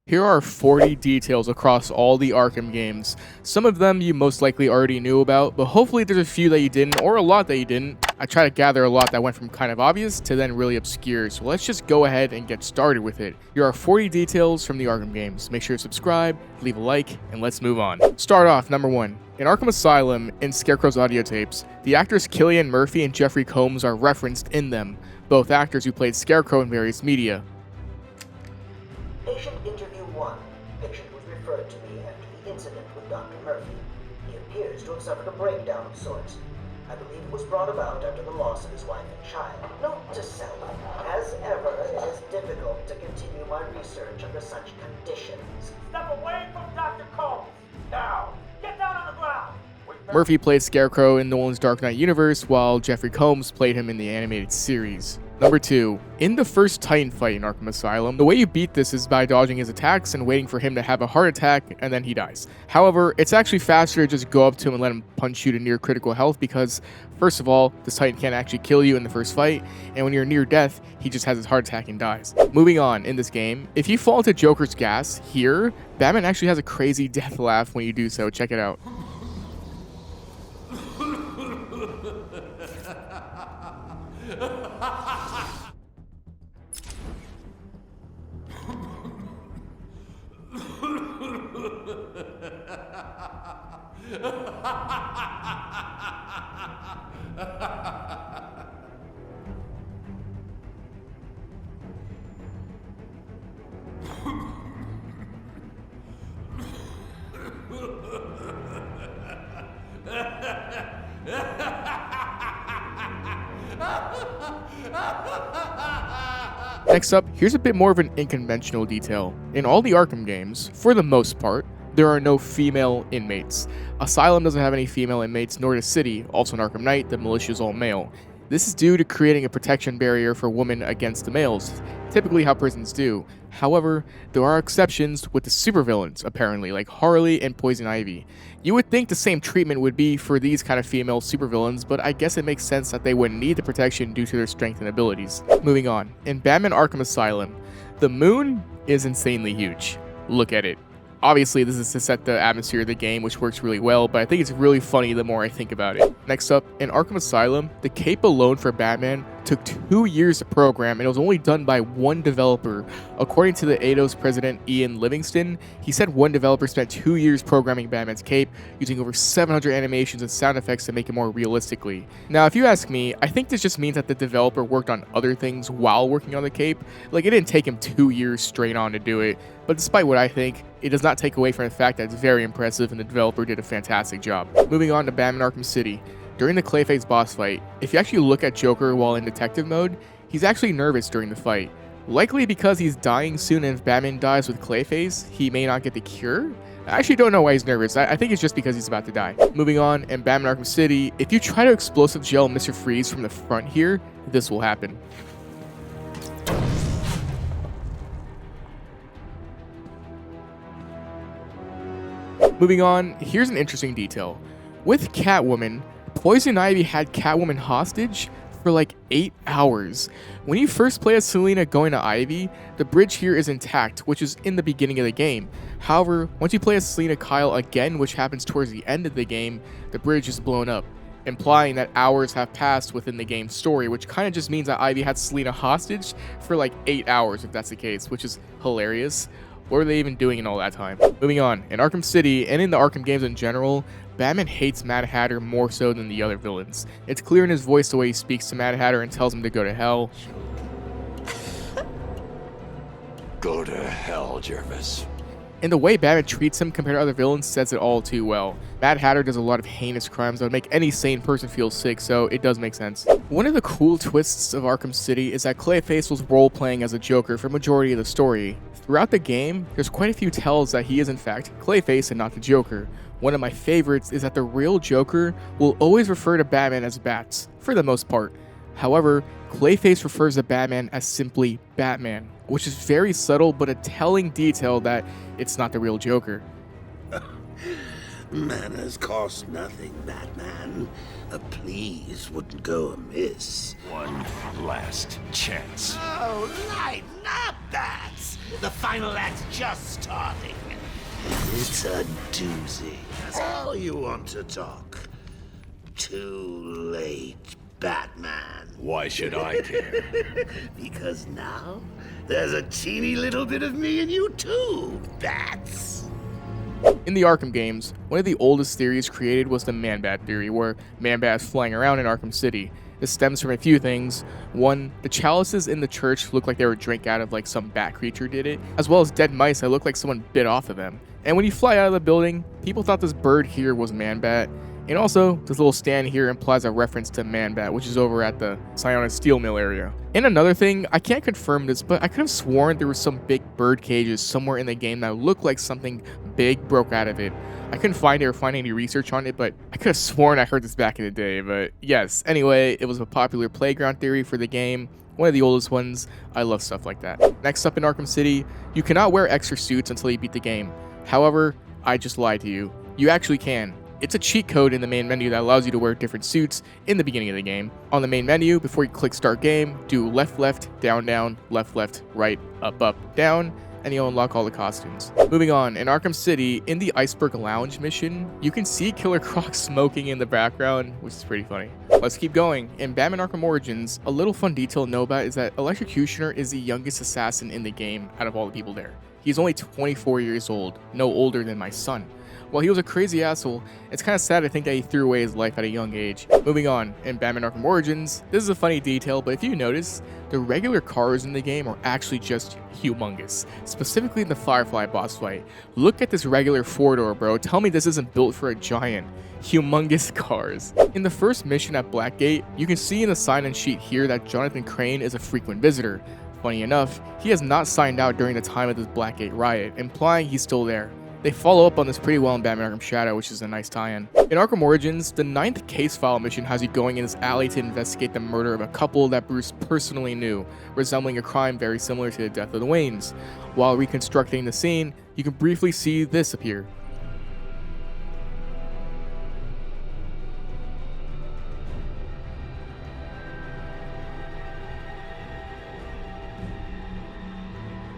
Here are 40 details across all the Arkham games. Some of them you most likely already knew about, but hopefully there's a few that you didn't, or a lot that you didn't. I try to gather a lot that went from kind of obvious to then really obscure, so let's just go ahead and get started with it. Here are 40 details from the Arkham games. Make sure to subscribe, leave a like, and let's move on. Start off, number 1. In Arkham Asylum, in Scarecrow's audio tapes, the actors Cillian Murphy and Jeffrey Combs are referenced in them, both actors who played Scarecrow in various media. Patient interview 1. Patient was referred to me after the incident with Dr. Murphy. He appears to have suffered a breakdown of sorts. I believe it was brought about after the loss of his wife and child. Note to self, as ever, it is difficult to continue my research under such conditions. Step away from Dr. Combs! Now, get down on the ground! Murphy played Scarecrow in Nolan's Dark Knight universe, while Jeffrey Combs played him in the animated series. Number 2. In the first Titan fight in Arkham Asylum, the way you beat this is by dodging his attacks and waiting for him to have a heart attack, and then he dies. However, it's actually faster to just go up to him and let him punch you to near critical health because, first of all, this Titan can't actually kill you in the first fight, and when you're near death, he just has his heart attack and dies. Moving on, in this game, if you fall into Joker's gas, here, Batman actually has a crazy death laugh when you do so. Check it out. Next up, here's a bit more of an unconventional detail. In all the Arkham games, for the most part, there are no female inmates. Asylum doesn't have any female inmates, nor does City. Also in Arkham Knight, the militia is all male. This is due to creating a protection barrier for women against the males, typically how prisons do. However, there are exceptions with the supervillains, apparently, like Harley and Poison Ivy. You would think the same treatment would be for these kind of female supervillains, but I guess it makes sense that they wouldn't need the protection due to their strength and abilities. Moving on, in Batman Arkham Asylum, the moon is insanely huge. Look at it. Obviously, this is to set the atmosphere of the game, which works really well, but I think it's really funny the more I think about it. Next up, in Arkham Asylum, the cape alone for Batman took 2 years to program, and it was only done by one developer. According to the Eidos president Ian Livingston, he said one developer spent 2 years programming Batman's cape, using over 700 animations and sound effects to make it more realistically. Now, if you ask me, I think this just means that the developer worked on other things while working on the cape. Like, it didn't take him 2 years straight on to do it, but despite what I think, it does not take away from the fact that it's very impressive and the developer did a fantastic job. Moving on to Batman Arkham City. During the Clayface boss fight, if you actually look at Joker while in detective mode, he's actually nervous during the fight. Likely because he's dying soon, and if Batman dies with Clayface, he may not get the cure? I actually don't know why he's nervous. I think it's just because he's about to die. Moving on, in Batman Arkham City, if you try to explosive gel Mr. Freeze from the front here, this will happen. Moving on, here's an interesting detail. With Catwoman, Poison Ivy had Catwoman hostage for like 8 hours. When you first play as Selina going to Ivy, the bridge here is intact, which is in the beginning of the game. However, once you play as Selina Kyle again, which happens towards the end of the game, the bridge is blown up, implying that hours have passed within the game's story, which kind of just means that Ivy had Selina hostage for like 8 hours, if that's the case, which is hilarious. What were they even doing in all that time? Moving on, in Arkham City, and in the Arkham games in general, Batman hates Mad Hatter more so than the other villains. It's clear in his voice the way he speaks to Mad Hatter and tells him to go to hell. Go to hell, Jervis. And the way Batman treats him compared to other villains says it all too well. Mad Hatter does a lot of heinous crimes that would make any sane person feel sick, so it does make sense. One of the cool twists of Arkham City is that Clayface was role-playing as a Joker for majority of the story. Throughout the game, there's quite a few tells that he is in fact Clayface and not the Joker. One of my favorites is that the real Joker will always refer to Batman as Bats, for the most part. However, Clayface refers to Batman as simply Batman, which is very subtle but a telling detail that it's not the real Joker. Manners cost nothing, Batman. A please wouldn't go amiss. One last chance. Oh, lighten up, Bats! The final act's just starting. It's a doozy. That's all you want to talk. Too late, Batman. Why should I care? Because now, there's a teeny little bit of me in you too, Bats. In the Arkham games, one of the oldest theories created was the Man-Bat theory, where Man-Bat is flying around in Arkham City. This stems from a few things. One, the chalices in the church look like they were drank out of like some bat creature did it, as well as dead mice that look like someone bit off of them. And when you fly out of the building, people thought this bird here was Man-Bat. And also, this little stand here implies a reference to Man-Bat, which is over at the Sionis Steel Mill area. And another thing, I can't confirm this, but I could have sworn there was some big bird cages somewhere in the game that looked like something big broke out of it. I couldn't find it or find any research on it, but I could have sworn I heard this back in the day. But yes, anyway, it was a popular playground theory for the game, one of the oldest ones. I love stuff like that. Next up in Arkham City, you cannot wear extra suits until you beat the game. However, I just lied to you. You actually can. It's a cheat code in the main menu that allows you to wear different suits in the beginning of the game. On the main menu, before you click start game, do left left, down down, left left, right, up up, down, and you'll unlock all the costumes. Moving on, in Arkham City, in the Iceberg Lounge mission, you can see Killer Croc smoking in the background, which is pretty funny. Let's keep going. In Batman Arkham Origins, a little fun detail to know about is that Electrocutioner is the youngest assassin in the game out of all the people there. He's only 24 years old, no older than my son. While he was a crazy asshole, it's kind of sad to think that he threw away his life at a young age. Moving on, in Batman Arkham Origins, this is a funny detail, but if you notice, the regular cars in the game are actually just humongous, specifically in the Firefly boss fight. Look at this regular four-door, bro. Tell me this isn't built for a giant. Humongous cars. In the first mission at Blackgate, you can see in the sign-in sheet here that Jonathan Crane is a frequent visitor. Funny enough, he has not signed out during the time of this Blackgate riot, implying he's still there. They follow up on this pretty well in Batman Arkham Shadow, which is a nice tie-in. In Arkham Origins, the 9th case file mission has you going in this alley to investigate the murder of a couple that Bruce personally knew, resembling a crime very similar to the death of the Waynes. While reconstructing the scene, you can briefly see this appear.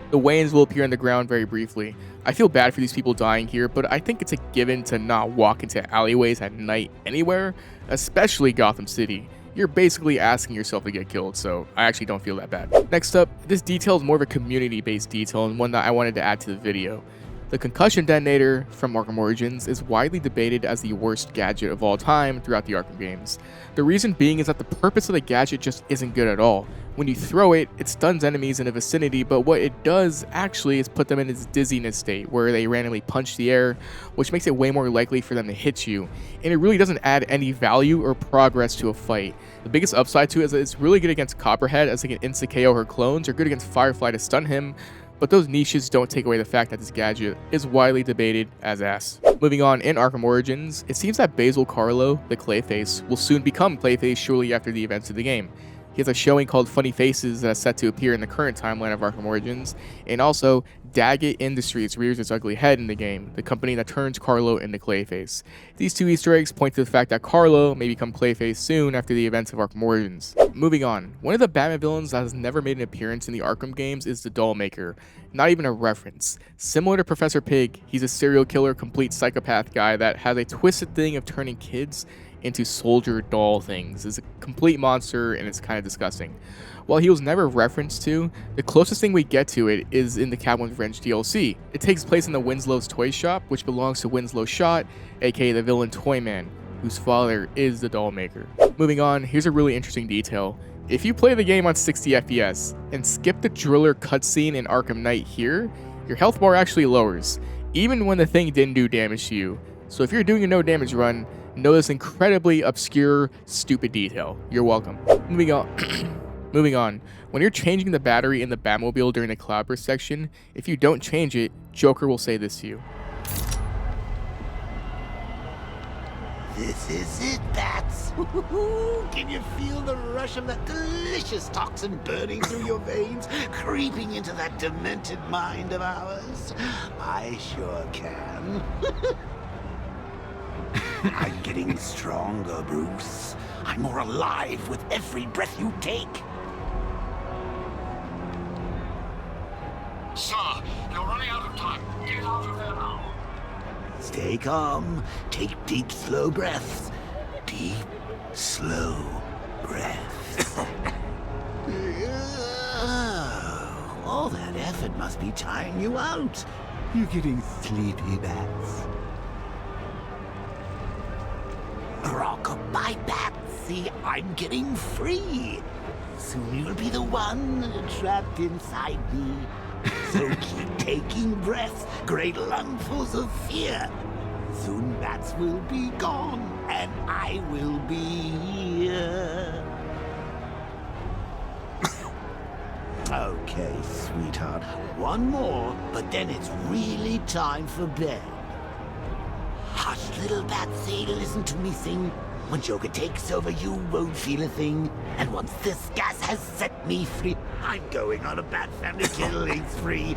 The Waynes will appear on the ground very briefly. I feel bad for these people dying here, but I think it's a given to not walk into alleyways at night anywhere, especially Gotham City. You're basically asking yourself to get killed, so I actually don't feel that bad. Next up, this detail is more of a community-based detail and one that I wanted to add to the video. The concussion detonator from Arkham Origins is widely debated as the worst gadget of all time throughout the Arkham games. The reason being is that the purpose of the gadget just isn't good at all. When you throw it, it stuns enemies in the vicinity, but what it does actually is put them in this dizziness state where they randomly punch the air, which makes it way more likely for them to hit you, and it really doesn't add any value or progress to a fight. The biggest upside to it is that it's really good against Copperhead as they can insta-KO her clones, or good against Firefly to stun him, but those niches don't take away the fact that this gadget is widely debated as ass. Moving on, in Arkham Origins, it seems that Basil Carlo, the Clayface, will soon become Clayface shortly after the events of the game. He has a showing called Funny Faces that's set to appear in the current timeline of Arkham Origins, and also Daggett Industries rears its ugly head in the game, the company that turns Carlo into Clayface. These two Easter eggs point to the fact that Carlo may become Clayface soon after the events of Arkham Origins. Moving on, one of the Batman villains that has never made an appearance in the Arkham games is the Dollmaker. Not even a reference. Similar to Professor Pig, he's a serial killer, complete psychopath guy that has a twisted thing of turning kids into soldier doll things. It's a complete monster and it's kind of disgusting. While he was never referenced to, the closest thing we get to it is in the Catwoman's Revenge DLC. It takes place in the Winslow's toy shop, which belongs to Winslow Schott, aka the villain Toyman, whose father is the doll maker. Moving on, here's a really interesting detail. If you play the game on 60 FPS and skip the Driller cutscene in Arkham Knight here, your health bar actually lowers, even when the thing didn't do damage to you. So if you're doing a no damage run, know this incredibly obscure, stupid detail. You're welcome. Moving on. When you're changing the battery in the Batmobile during the Cloudburst section, if you don't change it, Joker will say this to you. This is it, Bats. Can you feel the rush of that delicious toxin burning through your veins, creeping into that demented mind of ours? I sure can. I'm getting stronger, Bruce. I'm more alive with every breath you take. Sir, you're running out of time. Get out of there now. Stay calm. Take deep, slow breaths. Deep, slow breaths. Oh, all that effort must be tiring you out. You're getting sleepy, Bats. Rock-a-bye, Batsy. I'm getting free. Soon you'll be the one trapped inside me. So keep taking breaths, great lungfuls of fear. Soon Bats will be gone, and I will be here. Okay, sweetheart. One more, but then it's really time for bed. Hush, little Batsy, listen to me sing. When Joker takes over, you won't feel a thing. And once this gas has set me free, I'm going on a Bat Family killing spree.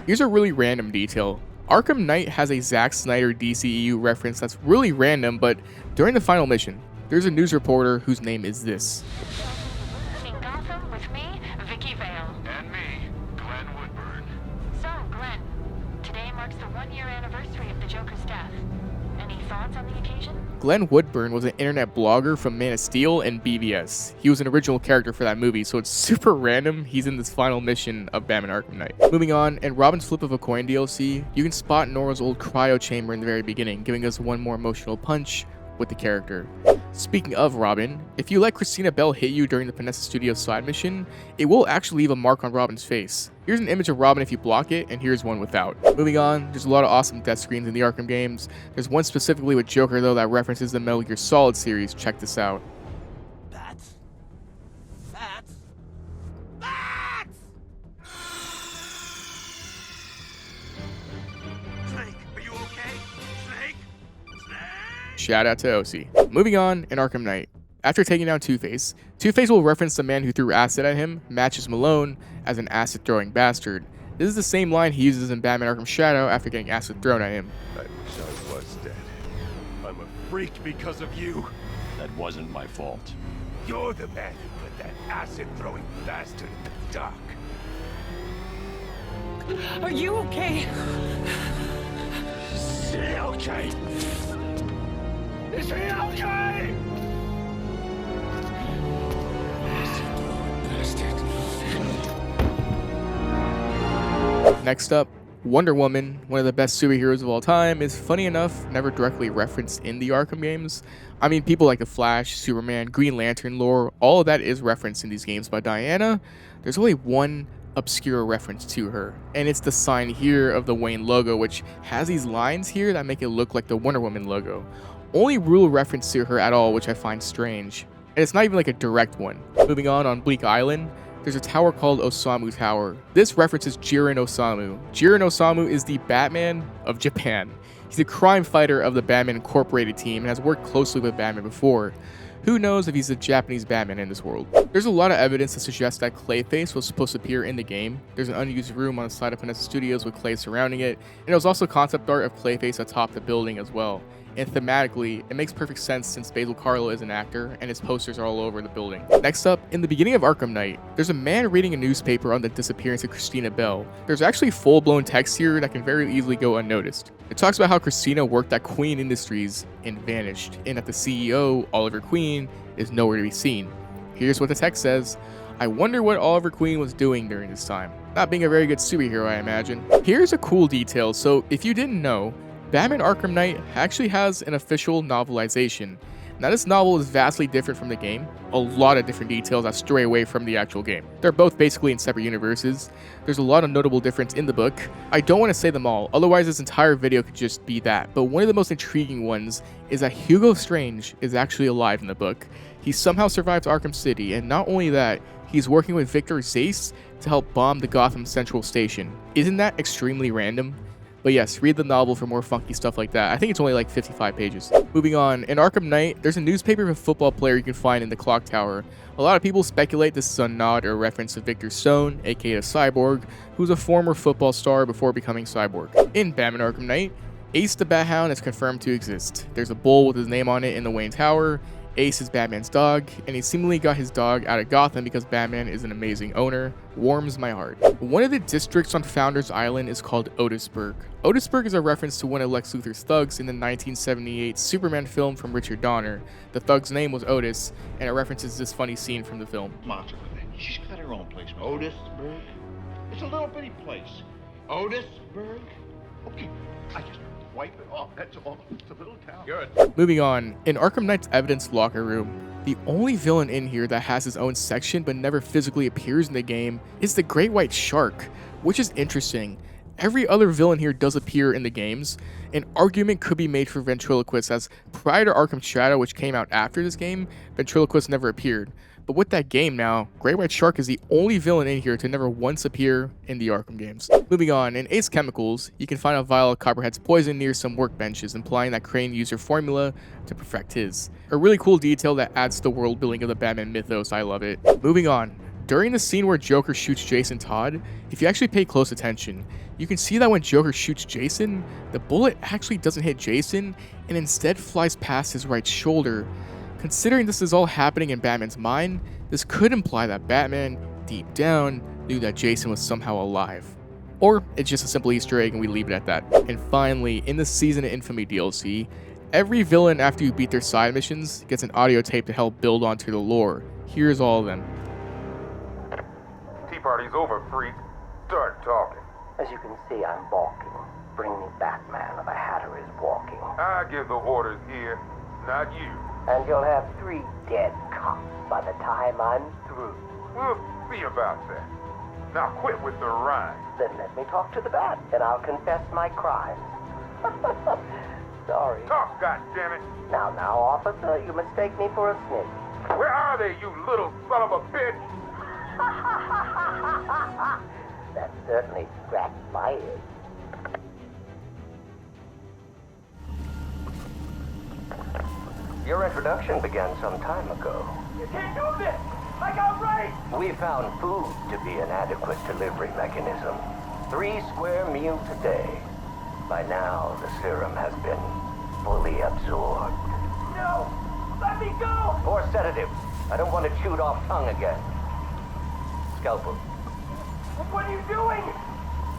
Here's a really random detail. Arkham Knight has a Zack Snyder DCEU reference that's really random, but during the final mission, there's a news reporter whose name is this. In Gotham with me, Vicky Vale. And me, Glenn Woodburn. So, Glenn, today marks the 1-year anniversary of the Joker's death. Any thoughts on the occasion? Glenn Woodburn was an internet blogger from Man of Steel and BVS. He was an original character for that movie, so it's super random he's in this final mission of Batman Arkham Knight. Moving on, in Robin's Flip of a Coin DLC, you can spot Nora's old cryo chamber in the very beginning, giving us one more emotional punch with the character. Speaking of Robin, if you let Christina Bell hit you during the Panessa Studios side mission, it will actually leave a mark on Robin's face. Here's an image of Robin if you block it, and here's one without. Moving on, there's a lot of awesome death screens in the Arkham games. There's one specifically with Joker though that references the Metal Gear Solid series. Check this out. Bats? Bats? Bats! Snake, are you okay? Snake? Snake? Shout out to OC. Moving on, in Arkham Knight. After taking down Two-Face, Two-Face will reference the man who threw acid at him, Matches Malone, as an acid-throwing bastard. This is the same line he uses in Batman Arkham Shadow after getting acid thrown at him. I wish I was dead. I'm a freak because of you. That wasn't my fault. You're the man who put that acid-throwing bastard in the dock. Are you okay? Is he okay? Is he okay? Next up, Wonder Woman, one of the best superheroes of all time, is funny enough never directly referenced in the Arkham games. I mean, people like the Flash, Superman, Green Lantern lore, all of that is referenced in these games, but Diana, there's only one obscure reference to her, and it's the sign here of the Wayne logo, which has these lines here that make it look like the Wonder Woman logo. Only real reference to her at all, which I find strange, and it's not even like a direct one. Moving on Bleak Island, there's a tower called Osamu Tower. This references Jiren Osamu. Jiren Osamu is the Batman of Japan. He's a crime fighter of the Batman Incorporated team and has worked closely with Batman before. Who knows if he's a Japanese Batman in this world. There's a lot of evidence to suggest that Clayface was supposed to appear in the game. There's an unused room on the side of Panessa Studios with clay surrounding it, and there was also concept art of Clayface atop the building as well. And thematically, it makes perfect sense since Basil Karlo is an actor and his posters are all over the building. Next up, in the beginning of Arkham Knight, there's a man reading a newspaper on the disappearance of Christina Bell. There's actually full-blown text here that can very easily go unnoticed. It talks about how Christina worked at Queen Industries and vanished, and that the CEO, Oliver Queen, is nowhere to be seen. Here's what the text says: I wonder what Oliver Queen was doing during this time. Not being a very good superhero, I imagine. Here's a cool detail, so if you didn't know, Batman Arkham Knight actually has an official novelization. Now this novel is vastly different from the game, a lot of different details that stray away from the actual game. They're both basically in separate universes. There's a lot of notable difference in the book. I don't want to say them all, otherwise this entire video could just be that, but one of the most intriguing ones is that Hugo Strange is actually alive in the book. He somehow survives Arkham City, and not only that, he's working with Victor Zsasz to help bomb the Gotham Central Station. Isn't that extremely random? But yes, read the novel for more funky stuff like that. I think it's only like 55 pages. Moving on, in Arkham Knight, there's a newspaper of a football player you can find in the clock tower. A lot of people speculate this is a nod or a reference to Victor Stone, aka the Cyborg, who's a former football star before becoming Cyborg. In Batman Arkham Knight, Ace the Bat Hound is confirmed to exist. There's a bull with his name on it in the Wayne Tower. Ace is Batman's dog, and he seemingly got his dog out of Gotham because Batman is an amazing owner. Warms my heart. One of the districts on Founders Island is called Otisburg. Otisburg is a reference to one of Lex Luthor's thugs in the 1978 Superman film from Richard Donner. The thug's name was Otis, and it references this funny scene from the film. Martha, she's got her own place. Otisburg? It's a little bitty place. Otisburg? Okay, I just wipe it off, that's all. It's a little town. Good. Moving on, in Arkham Knight's evidence locker room, the only villain in here that has his own section but never physically appears in the game is the Great White Shark, which is interesting. Every other villain here does appear in the games. An argument could be made for Ventriloquist, as prior to Arkham Shadow, which came out after this game, Ventriloquist never appeared. But with that game now, Great White Shark is the only villain in here to never once appear in the Arkham games. Moving on, in Ace Chemicals, you can find a vial of Copperhead's poison near some workbenches, implying that Crane used her formula to perfect his. A really cool detail that adds to the world building of the Batman mythos, I love it. Moving on, during the scene where Joker shoots Jason Todd, if you actually pay close attention, you can see that when Joker shoots Jason, the bullet actually doesn't hit Jason and instead flies past his right shoulder. Considering this is all happening in Batman's mind, this could imply that Batman, deep down, knew that Jason was somehow alive. Or it's just a simple Easter egg and we leave it at that. And finally, in the Season of Infamy DLC, every villain after you beat their side missions gets an audio tape to help build onto the lore. Here's all of them. Tea party's over, freak. Start talking. As you can see, I'm balking. Bring me Batman or the Hatter is walking. I give the orders here, not you. And you'll have 3 dead cops by the time I'm through. We'll see about that. Now quit with the rhyme. Then let me talk to the Bat, and I'll confess my crimes. Sorry. Talk, goddammit. Now, officer, you mistake me for a snitch. Where are they, you little son of a bitch? That certainly scratched my itch. Your introduction began some time ago. You can't do this! I got right! We found food to be an adequate delivery mechanism. 3 square meals a day. By now, the serum has been fully absorbed. No! Let me go! Or sedative. I don't want a chewed off tongue again. Scalpel. What are you doing?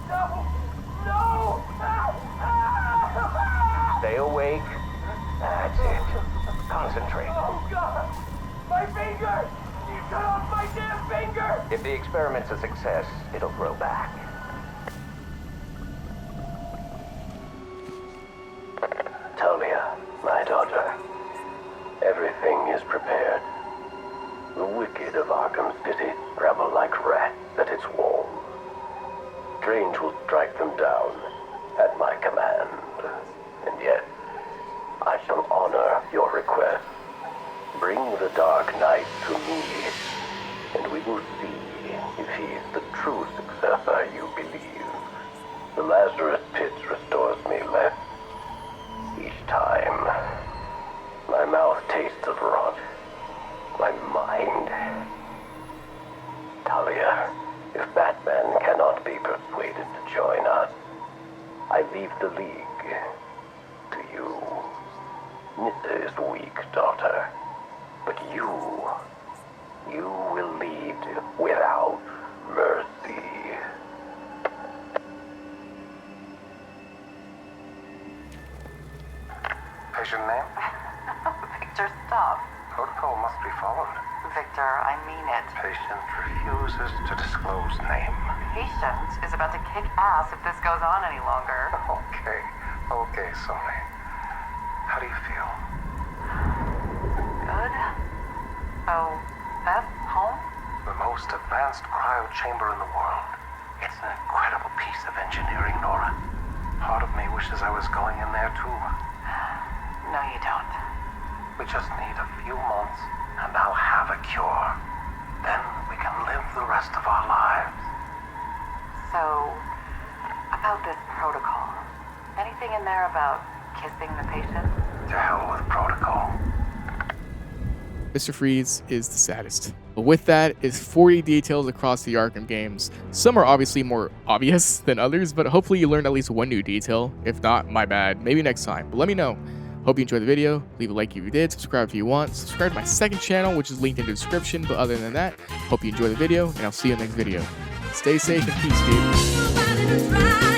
No! No! Ah! Stay awake. That's it. Concentrate. Oh, God! My finger! You cut off my damn finger! If the experiment's a success, it'll grow back. Talia, my daughter, everything is prepared. The wicked of Arkham City travel like rats at its walls. Strange will strike them down at my command. And yet, I shall honor your request. Bring the Dark Knight to me, and we will see if he is the true successor you believe. The Lazarus Pit restores me less each time. My mouth tastes of rot. My mind. Talia, if Batman cannot be persuaded to join us, I leave the League to you. Nissa is weak, daughter, but you will lead without mercy. Patient name? Victor, stop. Protocol must be followed. Victor, I mean it. Patient refuses to disclose name. Patient is about to kick ass if this goes on any longer. Okay, Sony. How do you feel? Good. Oh, Beth, home? The most advanced cryo chamber in the world. It's an incredible piece of engineering, Nora. Part of me wishes I was going in there too. No, you don't. We just need a few months, and I'll have a cure. Then we can live the rest of our lives. So, about this protocol. Anything in there about kissing the patient? To hell with protocol. Mr. Freeze is the saddest. But with that is 40 details across the Arkham games. Some are obviously more obvious than others, but hopefully you learned at least one new detail. If not, my bad. Maybe next time. But let me know. Hope you enjoyed the video. Leave a like if you did. Subscribe if you want. Subscribe to my second channel, which is linked in the description. But other than that, hope you enjoyed the video, and I'll see you in the next video. Stay safe and peace, dude.